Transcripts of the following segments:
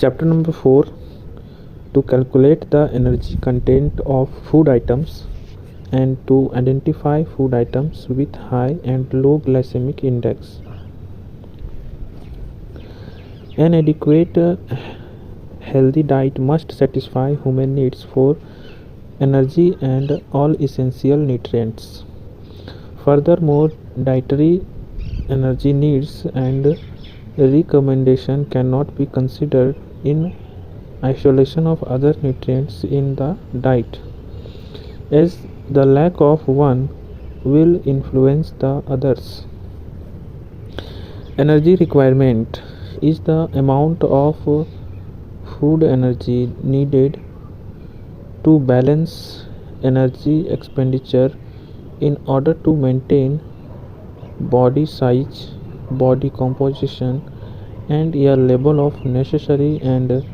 Chapter number 4: to calculate the energy content of food items and to identify food items with high and low glycemic index. An adequate healthy diet must satisfy human needs for energy and all essential nutrients. Furthermore, dietary energy needs and recommendation cannot be considered in isolation of other nutrients in the diet, as the lack of one will influence the others. Energy requirement is the amount of food energy needed to balance energy expenditure in order to maintain body size, body composition, and a level of necessary and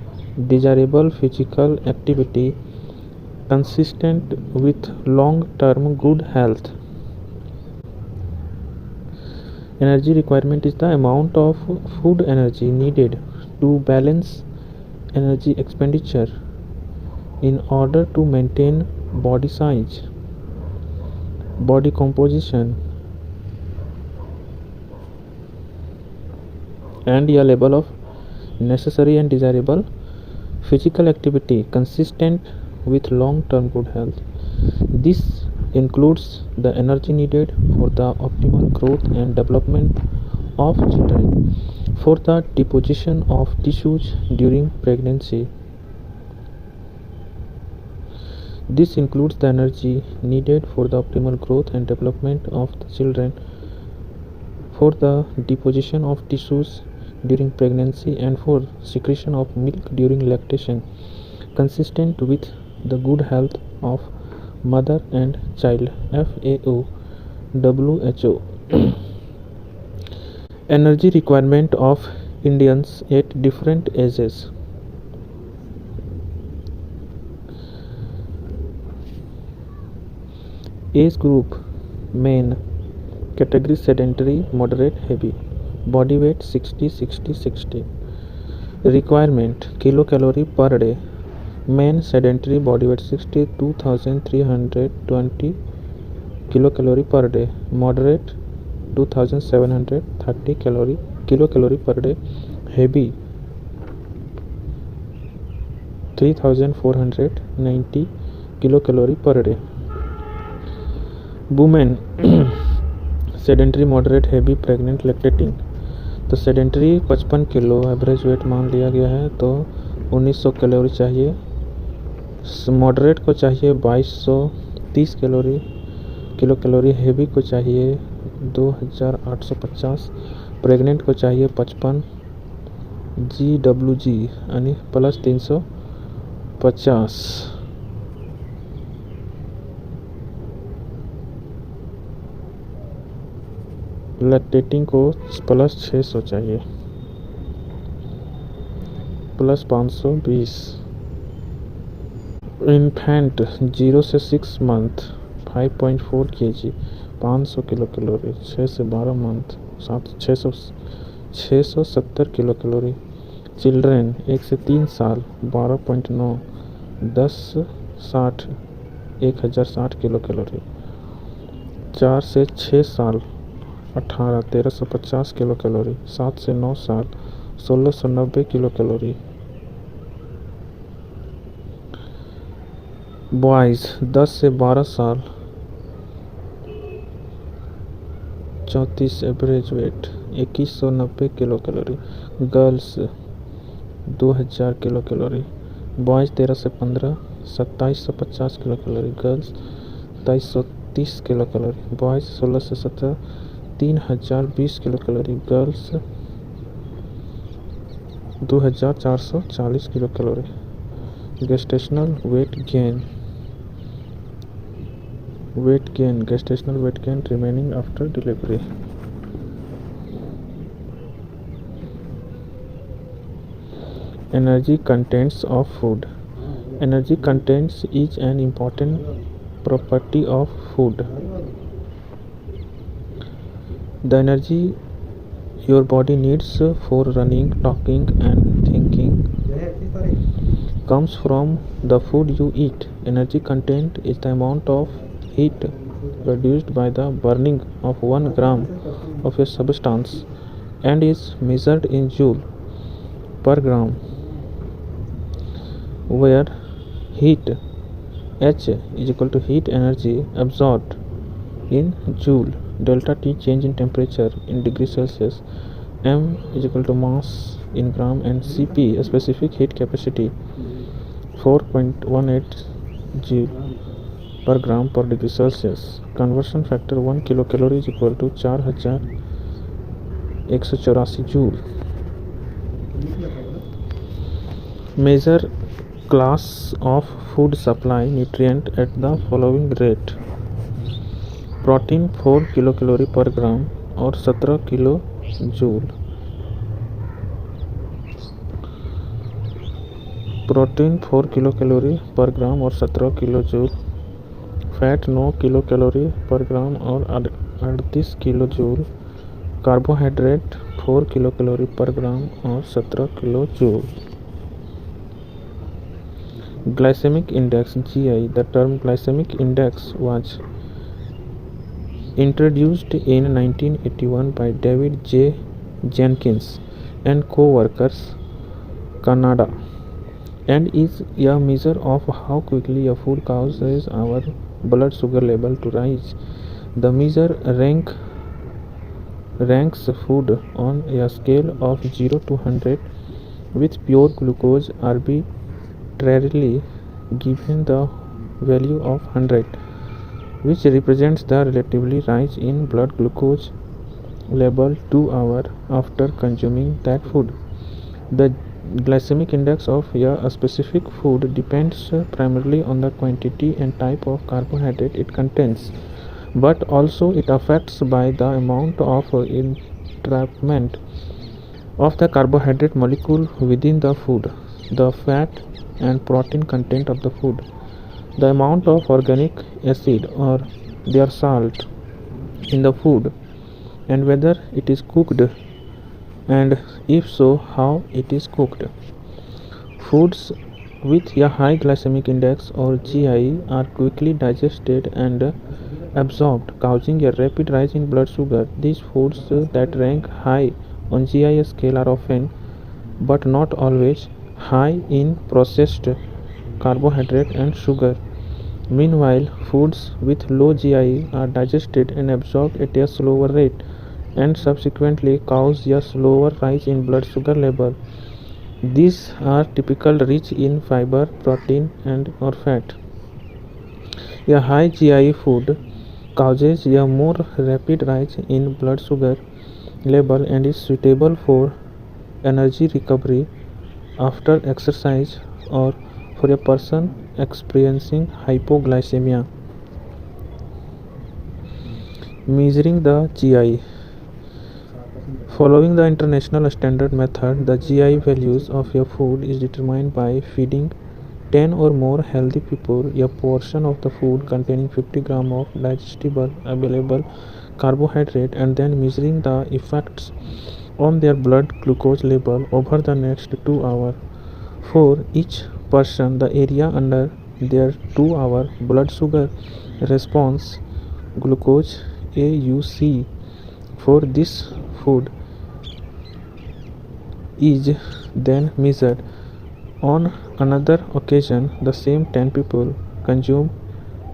desirable physical activity consistent with long-term good health. Energy requirement is the amount of food energy needed to balance energy expenditure in order to maintain body size, body composition, and a level of necessary and desirable physical activity consistent with long-term good health. This includes the energy needed for the optimal growth and development of children, for the deposition of tissues during pregnancy. This includes the energy needed for the optimal growth and development of the children, for the deposition of tissues during pregnancy, and for secretion of milk during lactation, consistent with the good health of mother and child. FAO, WHO. Energy requirement of Indians at different ages. Age group: men. Category: sedentary, moderate, heavy. Body weight: 60-60-60. Requirement: kilocalorie per day. Men sedentary, body weight 60, 2320 kilocalorie per day. Moderate, 2730 kilocalorie per day. Heavy, 3490 kilocalorie per day. Women sedentary, moderate, heavy, pregnant, lactating. तो sedentary 55 kilo average weight मान लिया गया है, तो 1900 calorie चाहिए. Moderate को चाहिए 2230 kilo calorie. Heavy को चाहिए 2850. प्रेग्नेंट को चाहिए 55 GWG यानी प्लस 350. लैक्टेटिंग को प्लस 600 चाहिए, प्लस 520. इन्फेंट 0 से 6 मंथ 5.4 kg 500 किलो कैलोरी. 6 से 12 मंथ 670 किलो कैलोरी. चिल्ड्रेन 1 से 3 साल 12.9 1060 1060 किलो कैलोरी. 4 से 6 साल 18 1350 किलो कैलोरी. 7 से 9 साल 1690 किलो कैलोरी. बॉयज़ 10 से 12 साल 34 average weight 2190 kilo calorie. Girls 2000 kilo calorie. Boys 13 से 15 2750 kilo calorie. Girls 2330 kilo calorie. Boys 16 से 17 3020 kilo calorie. Girls 2440 kilo calorie. Gestational weight gain gestational weight gain remaining after delivery. Energy contents of food. Energy contents is an important property of food. The energy your body needs for running, talking, and thinking comes from the food you eat. Energy content is the amount of heat produced by the burning of 1 gram of a substance and is measured in joule per gram, where heat H is equal to heat energy absorbed in joule, delta T change in temperature in degrees Celsius, M is equal to mass in gram, and Cp specific heat capacity 4.18 joule per gram per degree Celsius. Conversion factor 1 kilocalorie is equal to 4184 joule. Measure class of food supply nutrient at the following rate: protein 4 kilo calorie पर ग्राम और 17 kilo joule, protein 4 kilo calorie पर ग्राम और 17 kilo joule, fat 9 kilo calorie पर ग्राम और 38 kilo joule, carbohydrate 4 kilo calorie पर ग्राम और 17 kilo joule. Glycemic index (GI). The term glycemic index was introduced in 1981 by David J. Jenkins and co-workers, Canada, and is a measure of how quickly a food causes our blood sugar level to rise. The measure ranks food on a scale of 0 to 100, with pure glucose arbitrarily given the value of 100, which represents the relatively rise in blood glucose level 2 hours after consuming that food. The glycemic index of a specific food depends primarily on the quantity and type of carbohydrate it contains, but also it affects by the amount of entrapment of the carbohydrate molecule within the food, the fat and protein content of the food, the amount of organic acid or their salt in the food, and whether it is cooked, and if so, how it is cooked. Foods with a high glycemic index or GI are quickly digested and absorbed, causing a rapid rise in blood sugar. These foods that rank high on GI scale are often, but not always, high in processed carbohydrate and sugar. Meanwhile, foods with low GI are digested and absorbed at a slower rate and subsequently cause a slower rise in blood sugar level. These are typically rich in fiber, protein, and or fat. A high GI food causes a more rapid rise in blood sugar level and is suitable for energy recovery after exercise or for a person experiencing hypoglycemia. Measuring the GI. Following the international standard method, the GI values of a food is determined by feeding 10 or more healthy people a portion of the food containing 50 grams of digestible available carbohydrate and then measuring the effects on their blood glucose level over the next 2 hours. For each person, the area under their 2-hour blood sugar response, glucose AUC, for this food is then measured. On another occasion, the same 10 people consume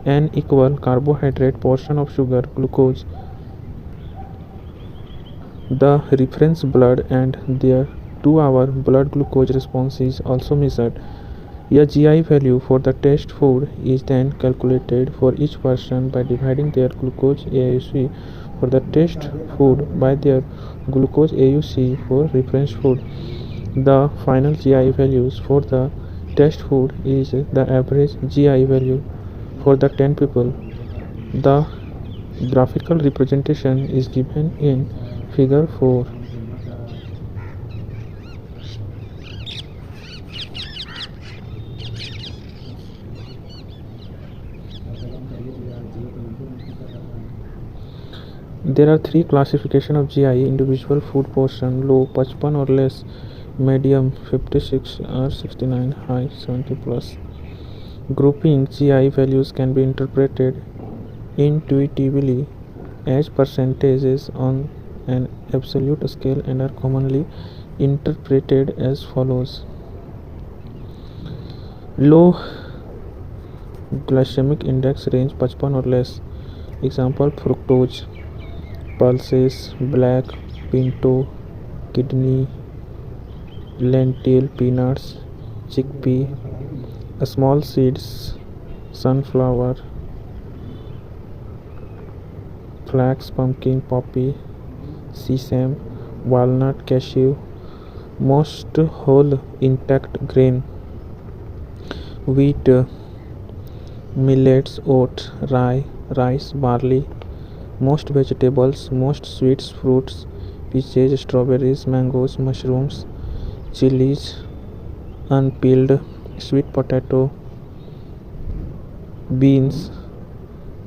an equal carbohydrate portion of sugar glucose. The reference blood and their 2-hour blood glucose response is also measured. A GI value for the test food is then calculated for each person by dividing their glucose AUC for the test food by their glucose AUC for reference food. The final GI values for the test food is the average GI value for the 10 people. The graphical representation is given in Figure 4. There are three classifications of GI: individual food portion, low, 55 or less; medium 56 or 69, high 70 plus. Grouping GI values can be interpreted intuitively as percentages on an absolute scale and are commonly interpreted as follows: low glycemic index range 55 or less. Example: fructose, pulses, black, pinto, kidney, lentil, peanuts, chickpea, small seeds, sunflower, flax, pumpkin, poppy, sesame, walnut, cashew. Most whole intact grain: wheat, millets, oats, rye, rice, barley. Most vegetables, most sweets, fruits, peaches, strawberries, mangoes, mushrooms, chilies, unpeeled, sweet potato, beans,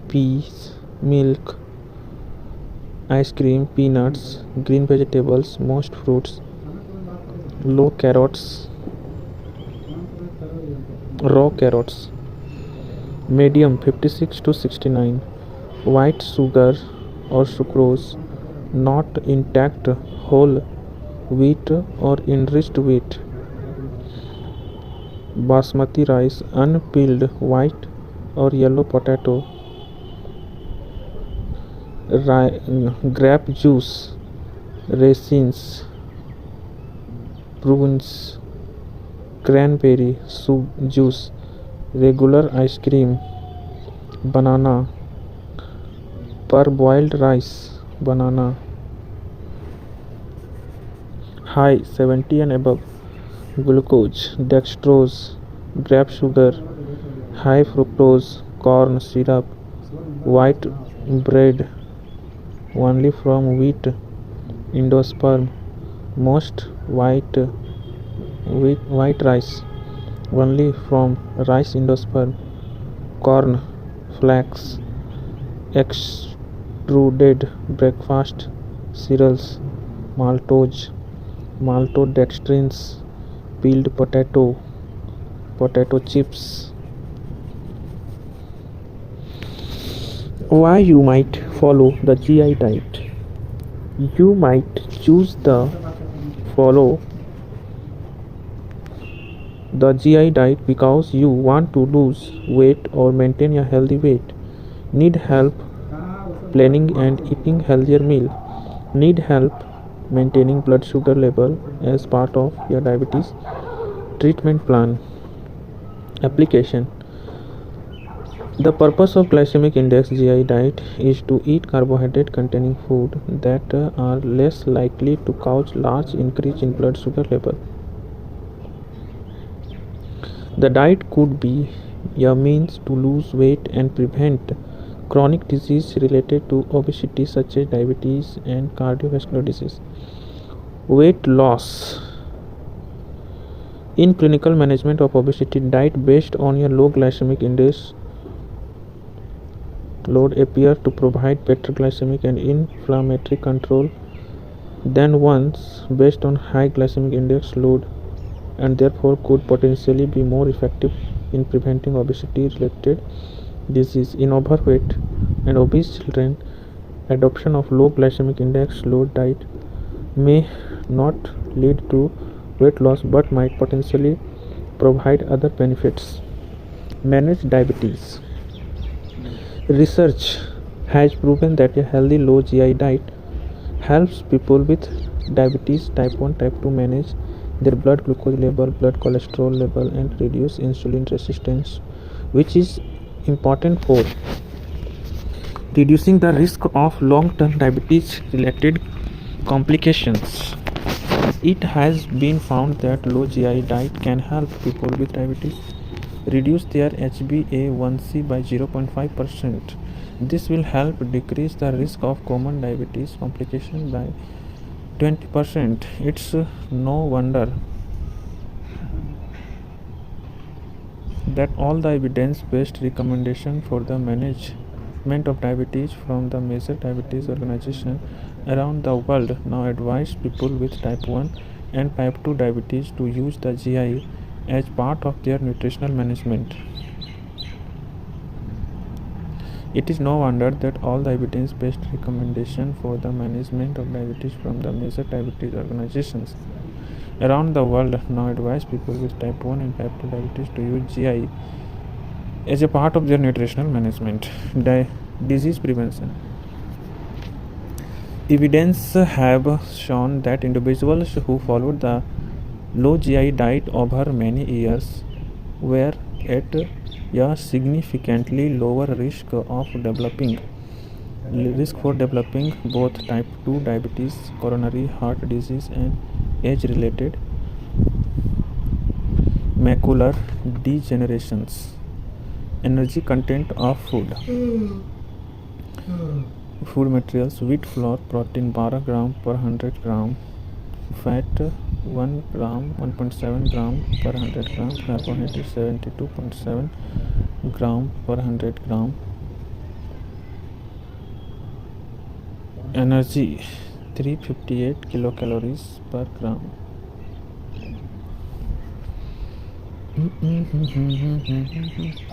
peas, milk, ice cream, peanuts, green vegetables, most fruits, low carrots, raw carrots. Medium 56 to 69, white sugar or sucrose, not intact whole wheat or enriched wheat. Basmati rice, unpeeled white or yellow potato, grape juice, raisins, prunes, cranberry juice, regular ice cream, banana, parboiled rice, banana. High 70 and above: glucose, dextrose, grape sugar, high fructose, corn syrup, white bread, only from wheat, endosperm, most white rice, only from rice endosperm, corn, flax, extruded breakfast cereals, maltodextrins, peeled potato, potato chips. Why you might follow the GI diet? You might choose the follow the GI diet because you want to lose weight or maintain a healthy weight, need help planning and eating healthier meal, need help maintaining blood sugar level as part of your diabetes treatment plan. Application: the purpose of glycemic index GI diet is to eat carbohydrate containing food that are less likely to cause large increase in blood sugar level. The diet could be a means to lose weight and prevent chronic disease related to obesity such as diabetes and cardiovascular disease. Weight loss: in clinical management of obesity, diet based on a low glycemic index load appear to provide better glycemic and inflammatory control than ones based on high glycemic index load, and therefore could potentially be more effective in preventing obesity related disease. In overweight and obese children, adoption of low glycemic index load diet may not lead to weight loss but might potentially provide other benefits. Manage diabetes. Research has proven that a healthy low GI diet helps people with diabetes type 1 type 2 manage their blood glucose level, blood cholesterol level, and reduce insulin resistance, which is important for reducing the risk of long-term diabetes related complications. It has been found that low GI diet can help people with diabetes reduce their HbA1c by 0.5%. This will help decrease the risk of common diabetes complications by 20%. It's no wonder that all the evidence-based recommendations for the management of diabetes from the major diabetes organizations around the world now advise people with type 1 and type 2 diabetes to use the GI as part of their nutritional management. It is no wonder that all the evidence-based recommendations for the management of diabetes from the major diabetes organizations around the world now advise people with type 1 and type 2 diabetes to use GI as a part of their nutritional management. Disease prevention. Evidence have shown that individuals who followed the low GI diet over many years were at a significantly lower risk for developing both type 2 diabetes, coronary heart disease, and age-related macular degenerations. Energy content of food. Food materials: wheat flour, protein 12 gram per 100 gram, fat 1 gram 1.7 gram per 100 gram, carbohydrate 72.7 gram per 100 gram. Energy 358 kilocalories per gram.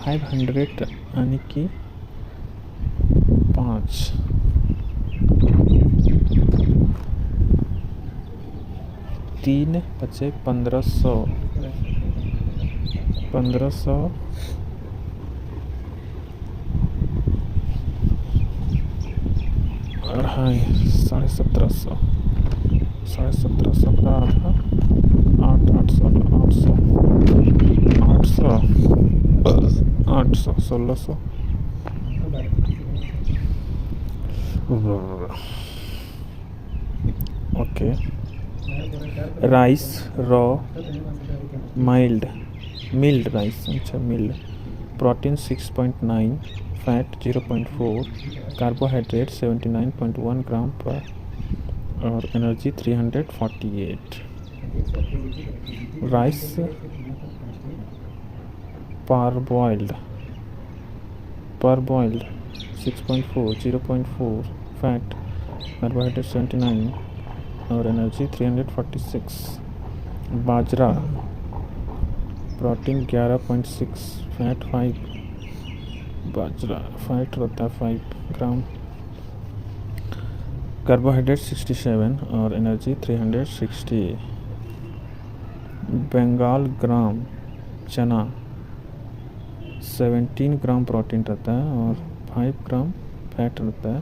500 यानी कि 5 3 बचे 1500 अढ़ाई 1750 का आधा 800 1600 okay. Rice raw mild rice, अच्छा mild. Protein 6.9, fat 0.4, carbohydrate 79.1 ग्राम पर और energy 348. Rice parboiled 6.4, 0.4, fat, carbohydrate 79 और एनर्जी 346. बाजरा प्रोटीन 11.6, फैट 5, बाजरा फैट रहता है 5 ग्राम, कार्बोहाइड्रेट 67 और एनर्जी 360. बंगाल ग्राम चना 17 ग्राम प्रोटीन रहता है और 5 ग्राम फैट रहता है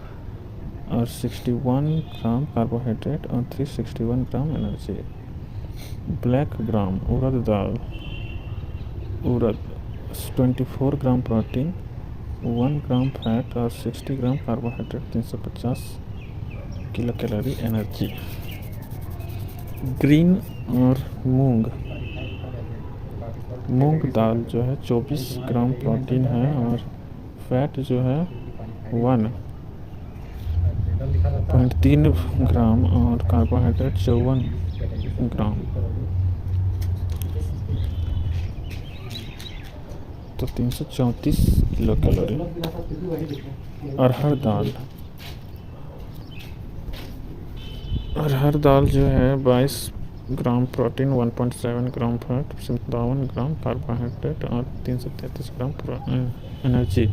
और 61 ग्राम कार्बोहाइड्रेट और 361 ग्राम एनर्जी. ब्लैक ग्राम उड़द दाल 24 ग्राम प्रोटीन, 1 ग्राम फैट और 60 ग्राम carbohydrate, 350 kilo calorie energy. Green और मूंग दाल जो है 24 ग्राम प्रोटीन है और फैट जो है 1.3 ग्राम और कार्बोहाइड्रेट 54 ग्राम. तो 334 किलो कैलोरी. अरहर दाल जो है 22 gram protein, 1.7 gram fat, 57 gram carbohydrate और 333 gram energy.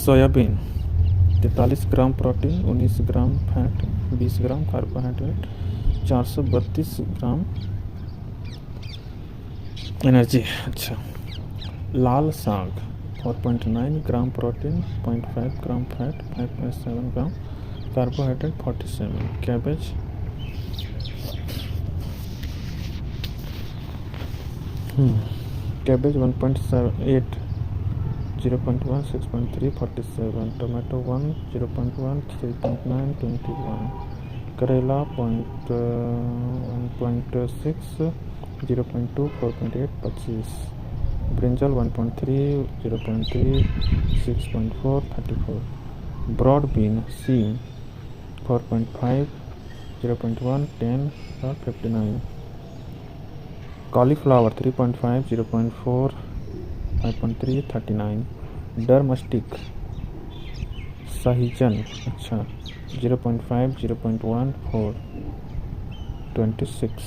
Soybean 43 gram protein, 19 gram fat, 20 gram carbohydrate, 432 gram energy. अच्छा. लाल साग 4.9 gram protein, 0.5 gram fat, 5.7 gram carbohydrate, 47. Cabbage 1.8, 0.1, 6.3, 47. Tomato 1, 0.1, 3.9, 21. करेला 1.6, 0.2, 4.8, 25. ब्रिंजल 1.3, 0.3, 6.4, 34. ब्रॉड बीन सीम 4.5, 0.1, 10 और 59. Cauliflower 3.5, 0.4, 5.3, 39. डर्मस्टिक सहीजन अच्छा 0.5, 0.1, 4. 26.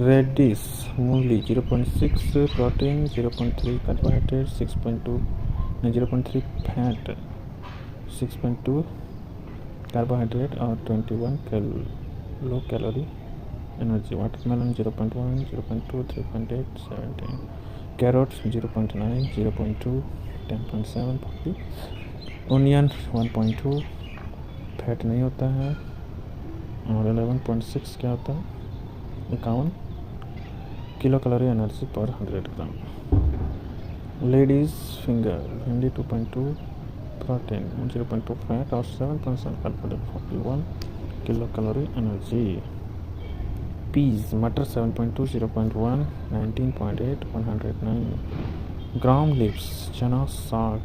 Radish, मूली 0.6 protein, 0.3 carbohydrate, 0.3 fat, 6.2 carbohydrate और 21 low calorie energy. Watermelon 0.1, 0.2, 3.8, 17. Carrots 0.9, 0.2, 10.7, 40. Onion 1.2, fat नहीं होता है। और 11.6 क्या होता है? 51 किलो कैलोरी एनर्जी पर 100 ग्राम। लेडीज फिंगर भिंडी 2.2 प्रोटीन, 0.2 फैट और 7% carbohydrate, 41 kilo calorie energy. Peas मटर 7.2, 0.1, 19.8, 109 ग्राम। लिप्स चना साग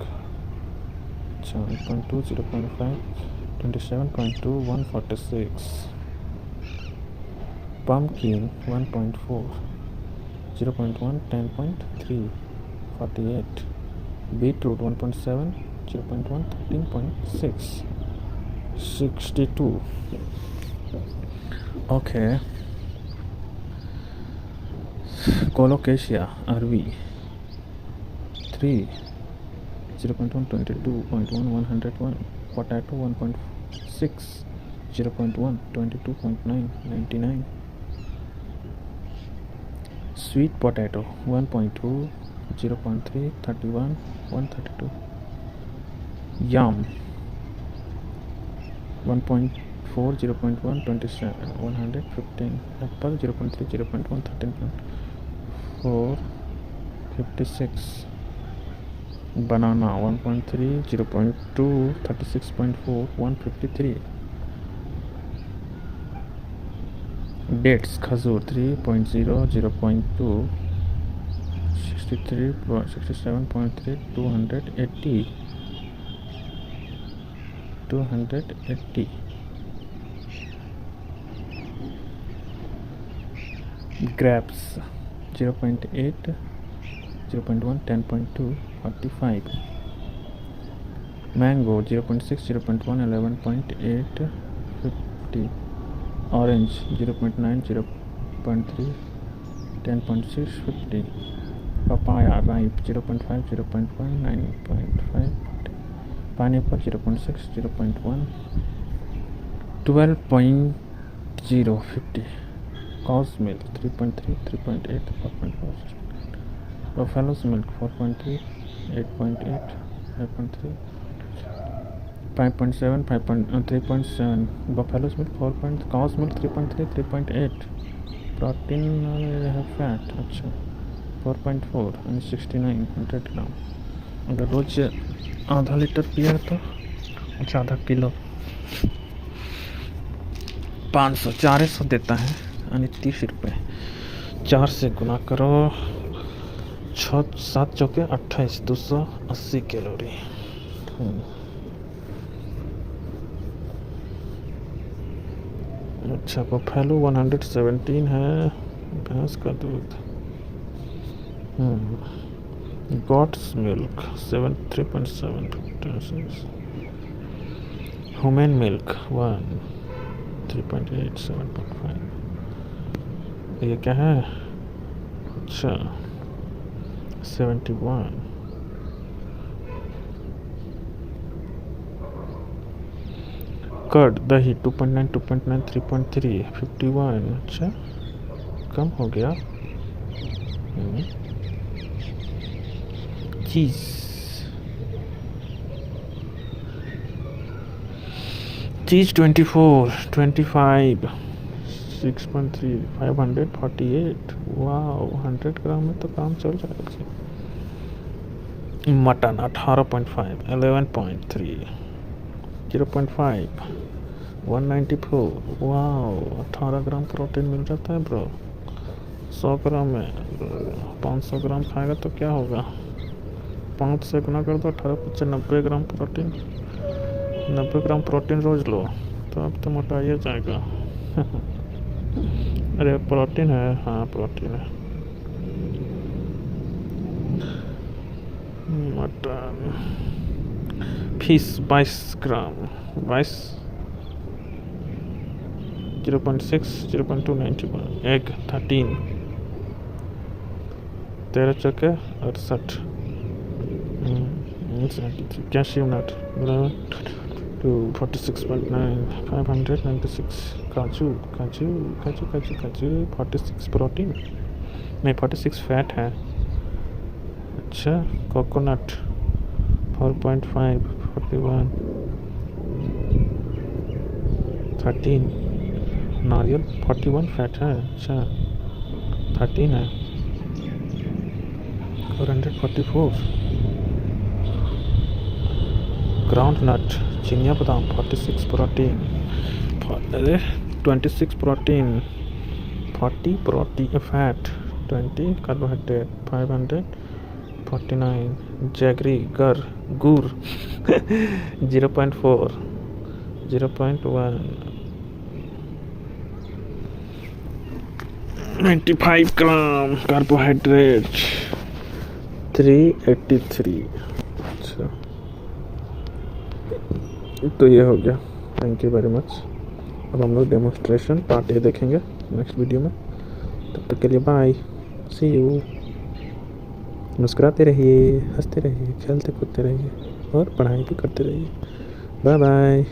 1.2, 0.5, 27.2, 146 pumpkin 1.4, 0.1, 10.3, 48 beetroot 1.7, 0.1, 13.6, 62. Okay. Colocasia RV 3, 0.1, 22.1, 101. Potato 1.6, 0.1, 22.9, 99. Sweet potato 1.2, 0.3, 31, 132. Yam 1.4, 0.1, 27, 115. Apple 0.3, 0.1, 13.4, 56. Banana 1.3, 0.2, 36.4, 153. Dates खजूर 3.0, 0.2, 63, 67.3, 280. Grapes 0.8, 0.1, 10.2, 45. Mango 0.6, 0.1, 11.8, 50. Orange 0.9, 0.3, 10.6, 50. Papaya ripe 0.5, 0.1, 9.5. Pineapple 0.6, 0.1, 12.0, 50. Cow's milk 3.3, 3.8, 4.4. Buffalo's milk 4.3, 8.8, 5.3. 5.7, 3.7. Buffalo's milk 4. Cow's milk 3.3, 3.8. Protein have fat अच्छा 4.4 and 69 100 ग्राम। अगर रोज आधा litre पिया तो अच्छा आधा kilo 500 400 देता है यानी 30 रुपये। 4 से गुना करो, 6 7 चौके 28, 280 कैलोरी। अच्छा बफेलो 117 है भैंस का दूध। Gots milk 3.7, human milk 1, 3.8, 7.5। ये क्या है? अच्छा 71। कर्ड दही 2.9, 2.9, 3.3, 51। अच्छा कम हो गया। चीज़ 24, 25, 6.3, 548। वाह 100 ग्राम में तो काम चल जाएगा जी। मटन 18.5, 11.3, 0.5, 194। वाह 18 ग्राम प्रोटीन मिल जाता है ब्रो। 100 ग्राम में 500 ग्राम खाएगा तो क्या होगा? 5 से गुना कर दो 18 × 90 ग्राम प्रोटीन। 90 ग्राम प्रोटीन रोज लो तो अब तो मोटा ही जाएगा। अरे प्रोटीन है, हाँ प्रोटीन है। मटन फिश 22 ग्राम, 22 0.6 0.291, एग 13 13 चौके 68, कैल्शियम नट 46.9 596, काजू काजू काजू काजू काजू 46 प्रोटीन नहीं 46 फैट है। अच्छा कोकोनट 4.5 41 13, नारियल 41 फैट है। अच्छा 13 है। 444 ग्राउंड नट चिनिया बादाम 46 protein, 26 protein, 40 protein fat, 20 carbohydrate, 549 jaggery गुड़ 0.4 0.1 95 ग्राम कार्बोहाइड्रेट 383। अच्छा तो ये हो गया। Thank you very much. अब हम लोग डेमोन्स्ट्रेशन पार्ट ए देखेंगे नेक्स्ट वीडियो में। तब तक के लिए बाय, सी यू। मुस्कुराते रहिए, हंसते रहिए, खेलते कूदते रहिए और पढ़ाई भी करते रहिए। Bye bye.